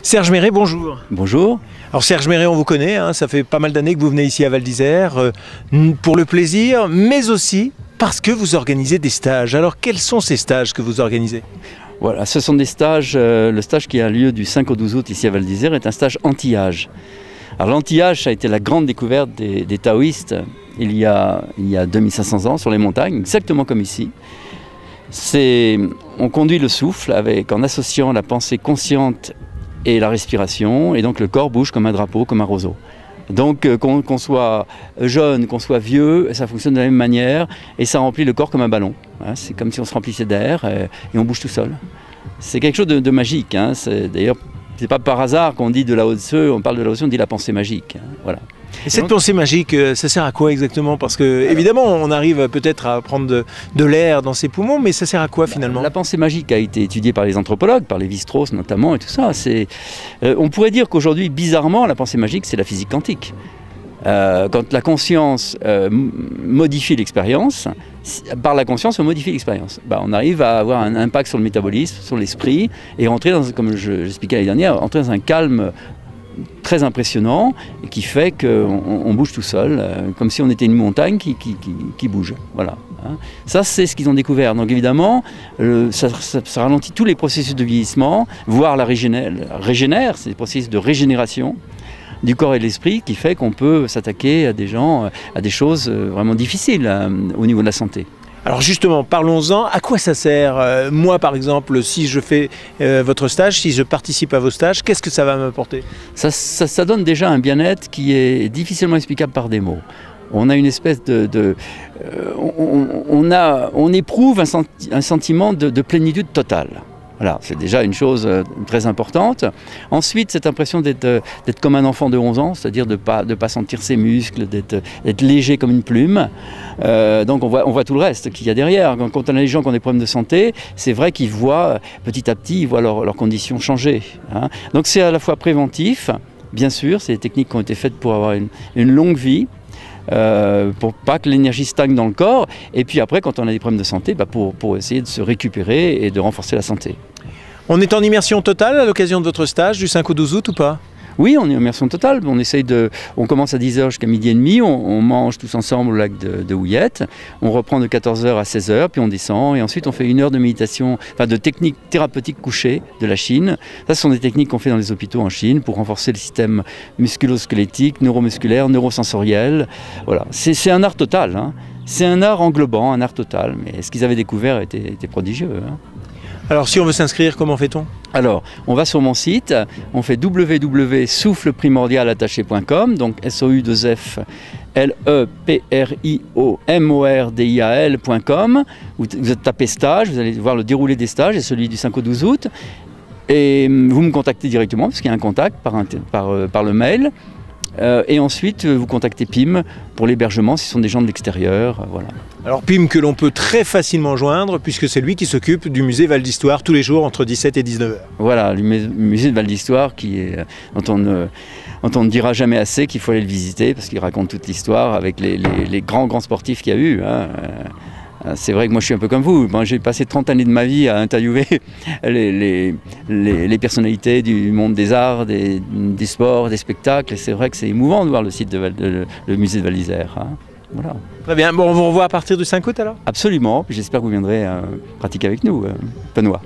Serge Méret, bonjour. Bonjour. Alors Serge Méret, on vous connaît, hein, ça fait pas mal d'années que vous venez ici à Val d'Isère, pour le plaisir, mais aussi parce que vous organisez des stages. Alors quels sont ces stages que vous organisez? Voilà, ce sont des stages, le stage qui a lieu du 5 au 12 août ici à Val d'Isère est un stage anti-âge. Alors l'anti-âge, ça a été la grande découverte des taoïstes il y a 2500 ans sur les montagnes, exactement comme ici. On conduit le souffle en associant la pensée consciente et la respiration, et donc le corps bouge comme un drapeau, comme un roseau. Donc qu'on soit jeune, qu'on soit vieux, ça fonctionne de la même manière, et ça remplit le corps comme un ballon. C'est comme si on se remplissait d'air, et on bouge tout seul. C'est quelque chose de magique. D'ailleurs, c'est pas par hasard qu'on dit de Lao Tzu, on parle de Lao Tzu, on dit la pensée magique. Voilà. Et cette pensée magique, ça sert à quoi exactement? Parce que évidemment, on arrive peut-être à prendre de l'air dans ses poumons, mais ça sert à quoi finalement? La pensée magique a été étudiée par les anthropologues, par Lévi-Strauss notamment, et tout ça. On pourrait dire qu'aujourd'hui, bizarrement, la pensée magique, c'est la physique quantique. Quand la conscience modifie l'expérience, par la conscience, on modifie l'expérience. On arrive à avoir un impact sur le métabolisme, sur l'esprit, et rentrer dans, comme j'expliquais l'année dernière, entrer dans un calme très impressionnant et qui fait qu'on bouge tout seul, comme si on était une montagne qui bouge. Voilà. Ça, c'est ce qu'ils ont découvert. Donc évidemment, ça ralentit tous les processus de vieillissement, voire la régénère, c'est des processus de régénération du corps et de l'esprit qui fait qu'on peut s'attaquer à des gens, à des choses vraiment difficiles au niveau de la santé. Alors justement, parlons-en, à quoi ça sert? Moi par exemple, si je fais votre stage, si je participe à vos stages, qu'est-ce que ça va m'apporter? Ça donne déjà un bien-être qui est difficilement explicable par des mots. On a une espèce on éprouve un sentiment de plénitude totale. Voilà, c'est déjà une chose très importante. Ensuite, cette impression d'être comme un enfant de 11 ans, c'est-à-dire de pas sentir ses muscles, d'être léger comme une plume. Donc on voit tout le reste qu'il y a derrière. Quand on a les gens qui ont des problèmes de santé, c'est vrai qu'ils voient petit à petit, ils voient leurs conditions changer. Donc c'est à la fois préventif, bien sûr, c'est des techniques qui ont été faites pour avoir une longue vie. Pour pas que l'énergie stagne dans le corps, et puis après quand on a des problèmes de santé, pour essayer de se récupérer et de renforcer la santé. On est en immersion totale à l'occasion de votre stage du 5 au 12 août ou pas? Oui, on est en immersion totale. On commence à 10h jusqu'à midi et demi, on mange tous ensemble au lac de Houillette, on reprend de 14h à 16h, puis on descend, et ensuite on fait 1 heure de méditation, de techniques thérapeutiques couchées de la Chine. Ça, ce sont des techniques qu'on fait dans les hôpitaux en Chine pour renforcer le système musculo-squelettique, neuromusculaire, neurosensoriel. Voilà, c'est un art total. C'est un art englobant, un art total, mais ce qu'ils avaient découvert était prodigieux. Alors si on veut s'inscrire, comment fait-on? Alors, on va sur mon site, on fait www.souffleprimordialattaché.com, donc SOUFLEPRIOMORDIAL.com. Vous tapez stage, vous allez voir le déroulé des stages, et celui du 5 au 12 août. Et vous me contactez directement, parce qu'il y a un contact par le mail. Et ensuite, vous contactez PIM pour l'hébergement si ce sont des gens de l'extérieur. Voilà. Alors PIM que l'on peut très facilement joindre puisque c'est lui qui s'occupe du musée Val d'Histoire tous les jours entre 17 et 19h. Voilà, le musée de Val d'Histoire dont on ne dira jamais assez qu'il faut aller le visiter parce qu'il raconte toute l'histoire avec les grands sportifs qu'il y a eu. C'est vrai que moi je suis un peu comme vous, j'ai passé 30 années de ma vie à interviewer les personnalités du monde des arts, des sports, des spectacles, et c'est vrai que c'est émouvant de voir le site le musée de Val d'Isère. Voilà. Très bien, on vous revoit à partir du 5 août alors? Absolument, puis j'espère que vous viendrez pratiquer avec nous, Benoît.